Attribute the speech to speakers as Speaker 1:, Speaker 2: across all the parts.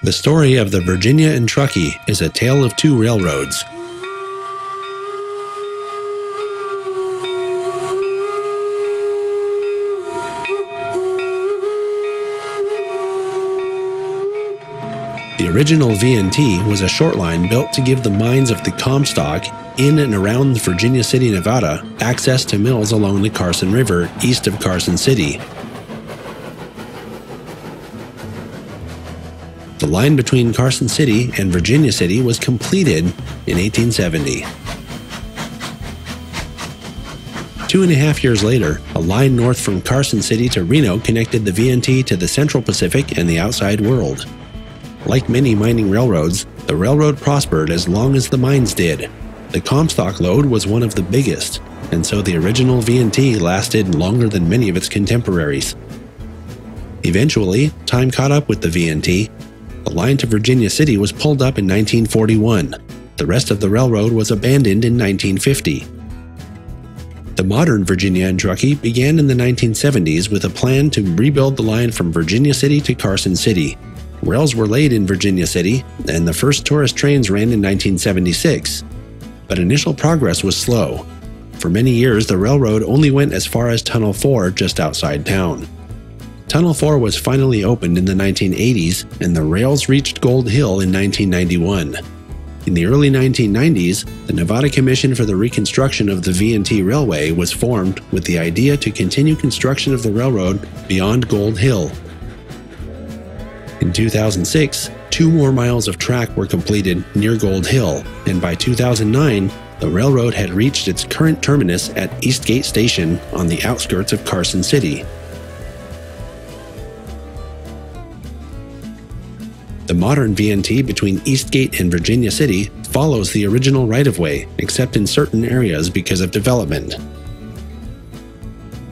Speaker 1: The story of the Virginia and Truckee is a tale of two railroads. The original V&T was a short line built to give the mines of the Comstock in and around Virginia City, Nevada, access to mills along the Carson River east of Carson City. The line between Carson City and Virginia City was completed in 1870. 2.5 years later, a line north from Carson City to Reno connected the V&T to the Central Pacific and the outside world. Like many mining railroads, the railroad prospered as long as the mines did. The Comstock load was one of the biggest, and so the original V&T lasted longer than many of its contemporaries. Eventually, time caught up with the V&T. The line to Virginia City was pulled up in 1941. The rest of the railroad was abandoned in 1950. The modern Virginia and Truckee began in the 1970s with a plan to rebuild the line from Virginia City to Carson City. Rails were laid in Virginia City, and the first tourist trains ran in 1976. But initial progress was slow. For many years, the railroad only went as far as Tunnel 4 just outside town. Tunnel 4 was finally opened in the 1980s, and the rails reached Gold Hill in 1991. In the early 1990s, the Nevada Commission for the Reconstruction of the V&T Railway was formed with the idea to continue construction of the railroad beyond Gold Hill. In 2006, 2 more miles of track were completed near Gold Hill, and by 2009, the railroad had reached its current terminus at Eastgate Station on the outskirts of Carson City. The modern V&T between Eastgate and Virginia City follows the original right-of-way, except in certain areas because of development.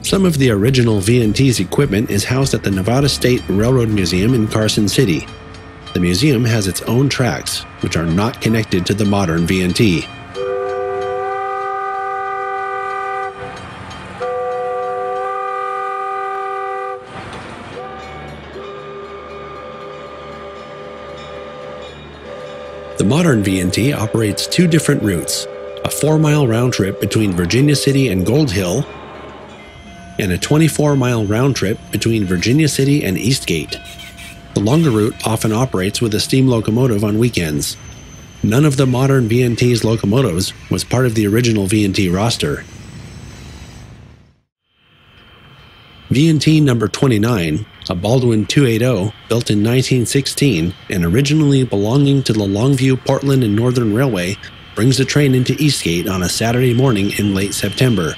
Speaker 1: Some of the original V&T's equipment is housed at the Nevada State Railroad Museum in Carson City. The museum has its own tracks, which are not connected to the modern V&T. The modern V&T operates 2 different routes, a 4-mile round trip between Virginia City and Gold Hill, and a 24-mile round trip between Virginia City and Eastgate. The longer route often operates with a steam locomotive on weekends. None of the modern V&T's locomotives was part of the original V&T roster. V&T number 29, a Baldwin 280 built in 1916 and originally belonging to the Longview, Portland and Northern Railway, brings the train into Eastgate on a Saturday morning in late September.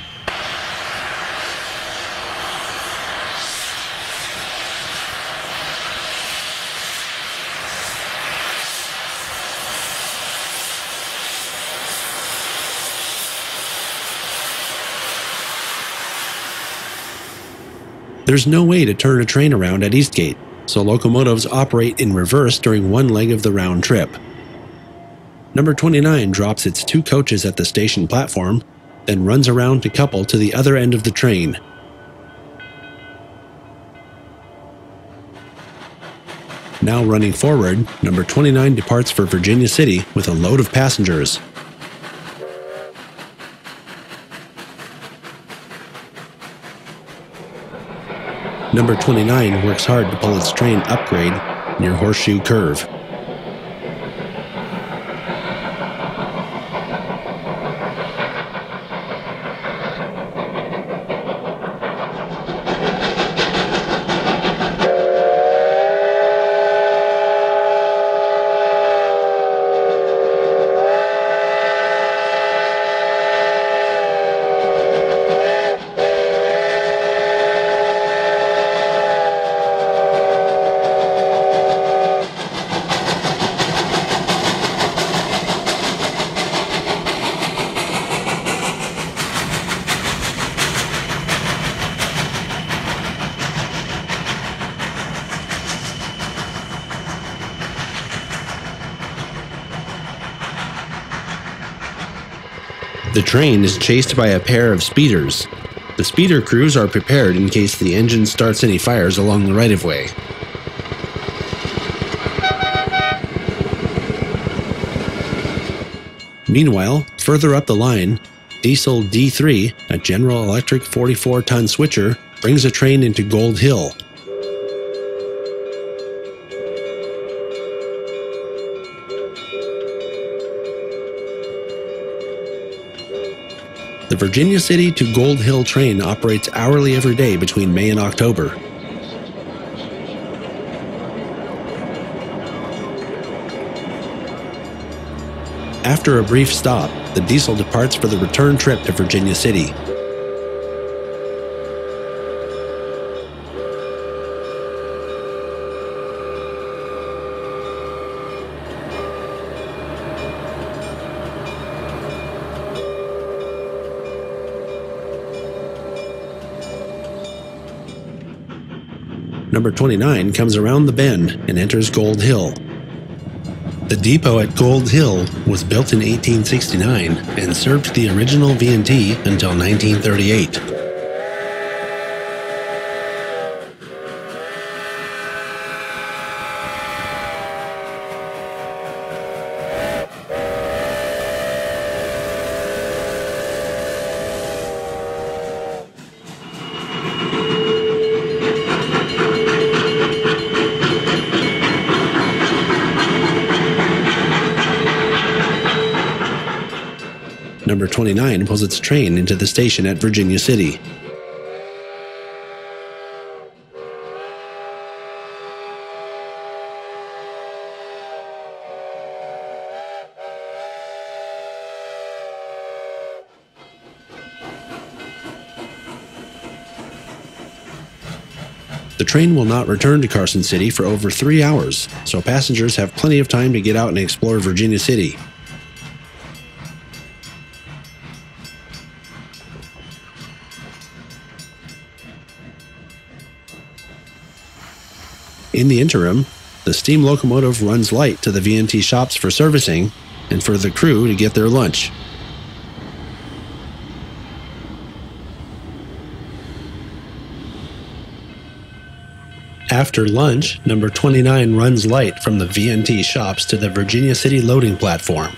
Speaker 1: There's no way to turn a train around at Eastgate, so locomotives operate in reverse during one leg of the round trip. Number 29 drops its 2 coaches at the station platform, then runs around to couple to the other end of the train. Now running forward, number 29 departs for Virginia City with a load of passengers. Number 29 works hard to pull its train upgrade near Horseshoe Curve. The train is chased by a pair of speeders. The speeder crews are prepared in case the engine starts any fires along the right-of-way. Meanwhile, further up the line, Diesel D3, a General Electric 44-ton switcher, brings a train into Gold Hill. The Virginia City to Gold Hill train operates hourly every day between May and October. After a brief stop, the Diesel departs for the return trip to Virginia City. Number 29 comes around the bend and enters Gold Hill. The depot at Gold Hill was built in 1869 and served the original V&T until 1938. Number 29 pulls its train into the station at Virginia City. The train will not return to Carson City for over 3 hours, so passengers have plenty of time to get out and explore Virginia City. In the interim, the steam locomotive runs light to the V&T shops for servicing and for the crew to get their lunch. After lunch, number 29 runs light from the V&T shops to the Virginia City loading platform.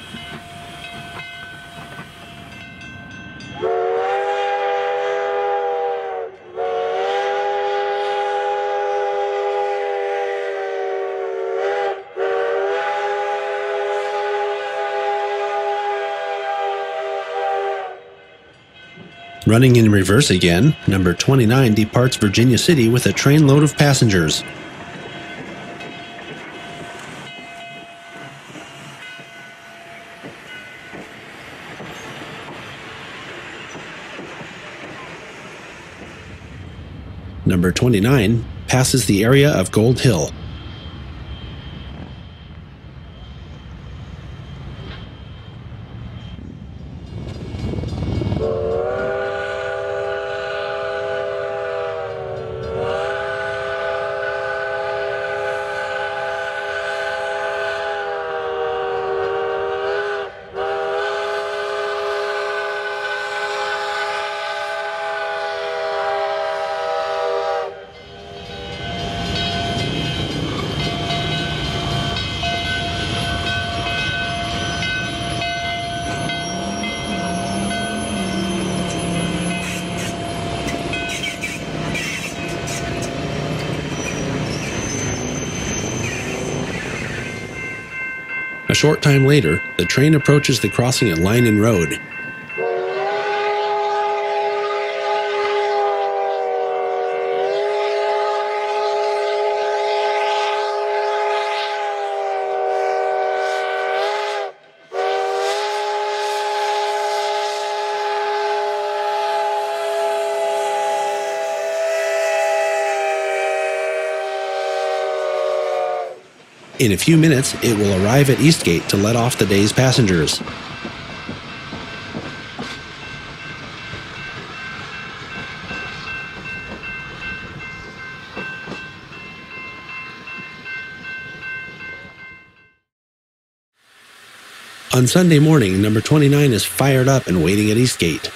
Speaker 1: Running in reverse again, number 29 departs Virginia City with a trainload of passengers. Number 29 passes the area of Gold Hill. A short time later, the train approaches the crossing at Lynon Road. In a few minutes, it will arrive at Eastgate to let off the day's passengers. On Sunday morning, number 29 is fired up and waiting at Eastgate.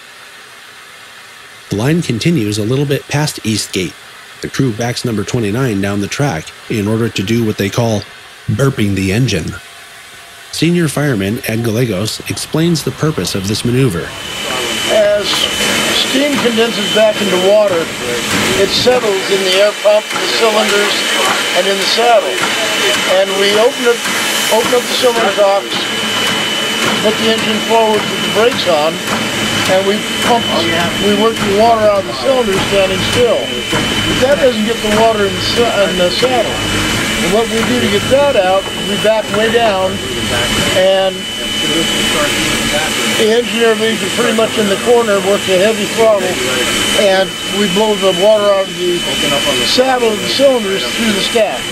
Speaker 1: The line continues a little bit past Eastgate. The crew backs number 29 down the track in order to do what they call burping the engine. Senior fireman Ed Gallegos explains the purpose of this maneuver.
Speaker 2: As steam condenses back into water, it settles in the air pump, the cylinders, and in the saddle. And we open up the cylinder cocks, put the engine forward with the brakes on, and we work the water out of the cylinder standing still. But that doesn't get the water in the saddle. And what we do to get that out, we back way down, and the engineer leaves it pretty much in the corner, works a heavy throttle, and we blow the water out of the saddle of the cylinders through the stack.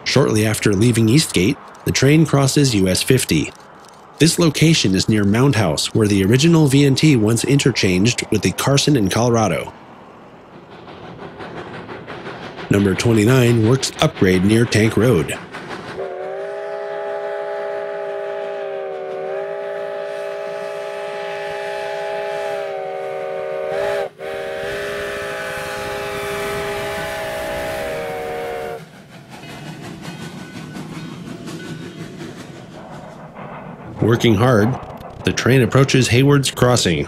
Speaker 1: Shortly after leaving Eastgate, the train crosses US 50. This location is near Mound House, where the original V&T once interchanged with the Carson in Colorado. Number 29 works upgrade near Tank Road. Working hard, the train approaches Hayward's Crossing.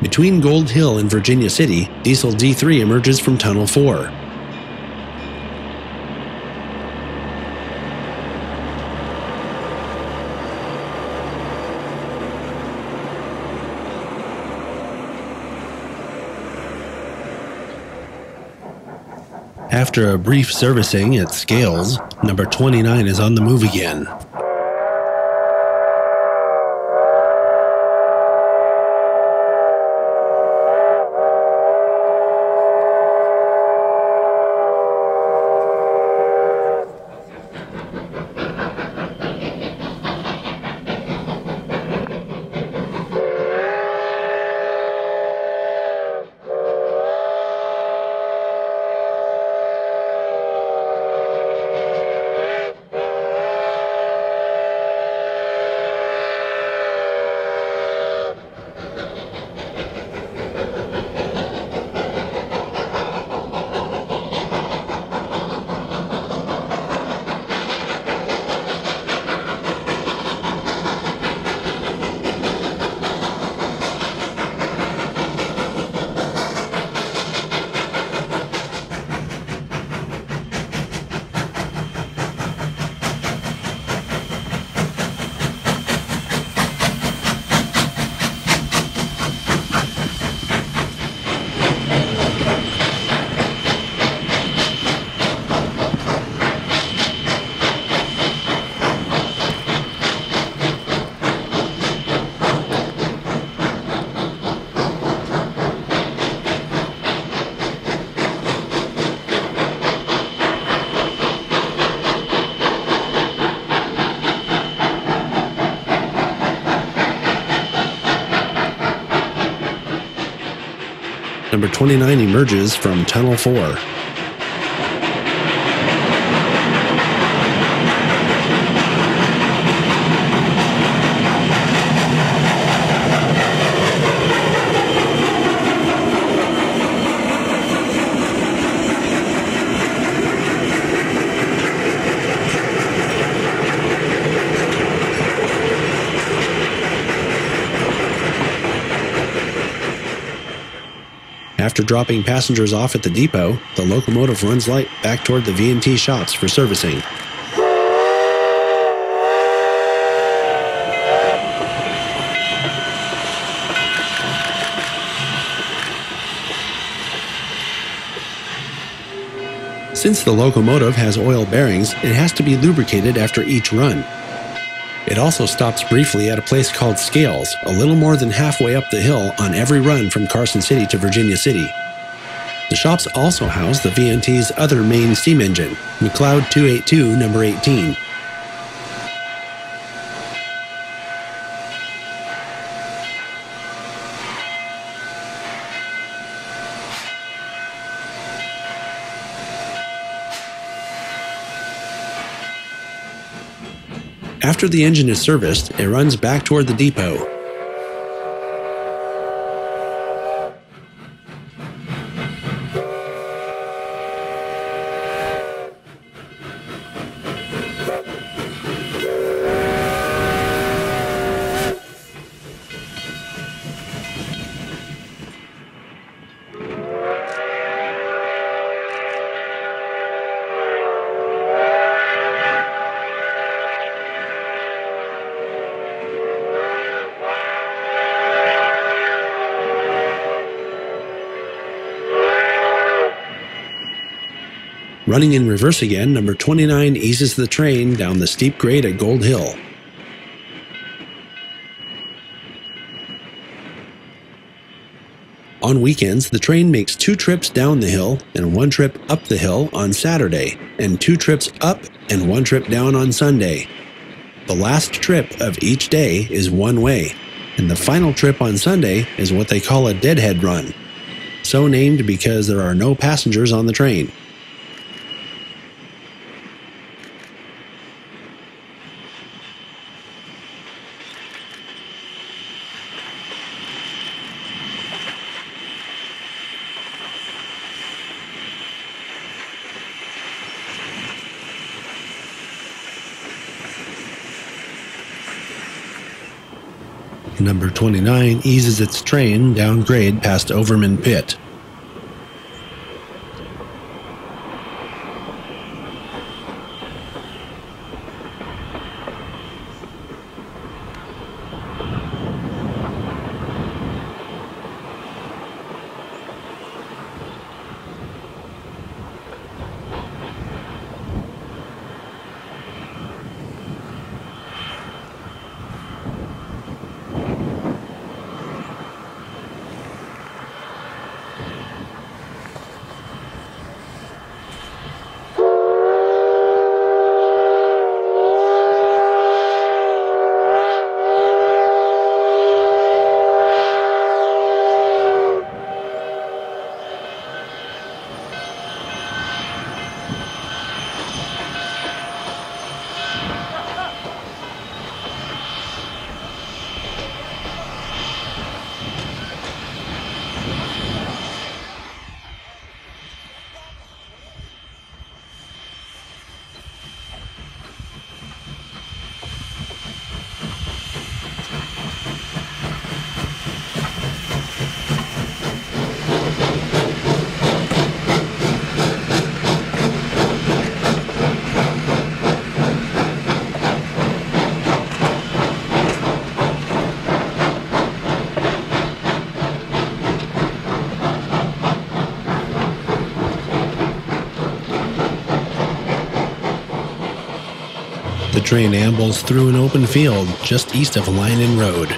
Speaker 1: Between Gold Hill and Virginia City, Diesel D3 emerges from Tunnel 4. After a brief servicing at Scales, number 29 is on the move again. 29 emerges from Tunnel 4. After dropping passengers off at the depot, the locomotive runs light back toward the V&T shops for servicing. Since the locomotive has oil bearings, it has to be lubricated after each run. It also stops briefly at a place called Scales, a little more than halfway up the hill on every run from Carson City to Virginia City. The shops also house the V&T's other main steam engine, McLeod 282 number 18. After the engine is serviced, it runs back toward the depot. Running in reverse again, number 29 eases the train down the steep grade at Gold Hill. On weekends, the train makes 2 trips down the hill and 1 trip up the hill on Saturday, and 2 trips up and 1 trip down on Sunday. The last trip of each day is one way, and the final trip on Sunday is what they call a deadhead run, so named because there are no passengers on the train. Number 29 eases its train down grade past Overman Pit. The train ambles through an open field just east of Lynon Road.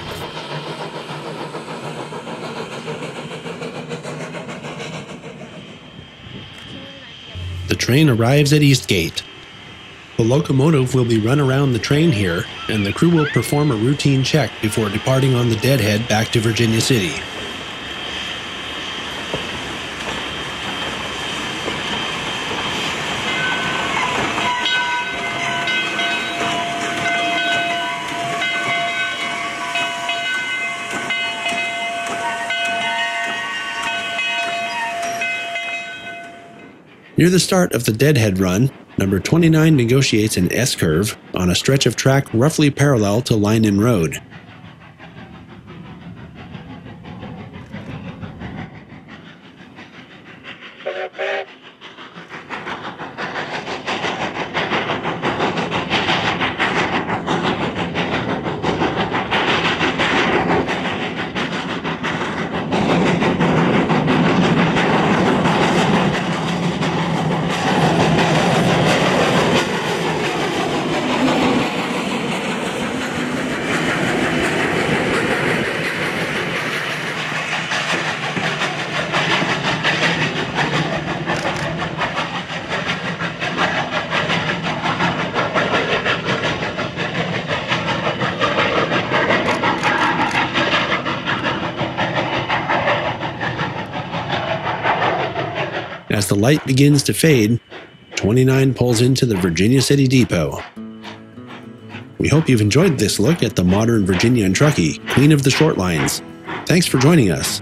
Speaker 1: The train arrives at Eastgate. The locomotive will be run around the train here, and the crew will perform a routine check before departing on the deadhead back to Virginia City. Near the start of the Deadhead run, number 29 negotiates an S-curve on a stretch of track roughly parallel to Line Road. As the light begins to fade, 29 pulls into the Virginia City Depot. We hope you've enjoyed this look at the modern Virginia and Truckee, Queen of the Short Lines. Thanks for joining us.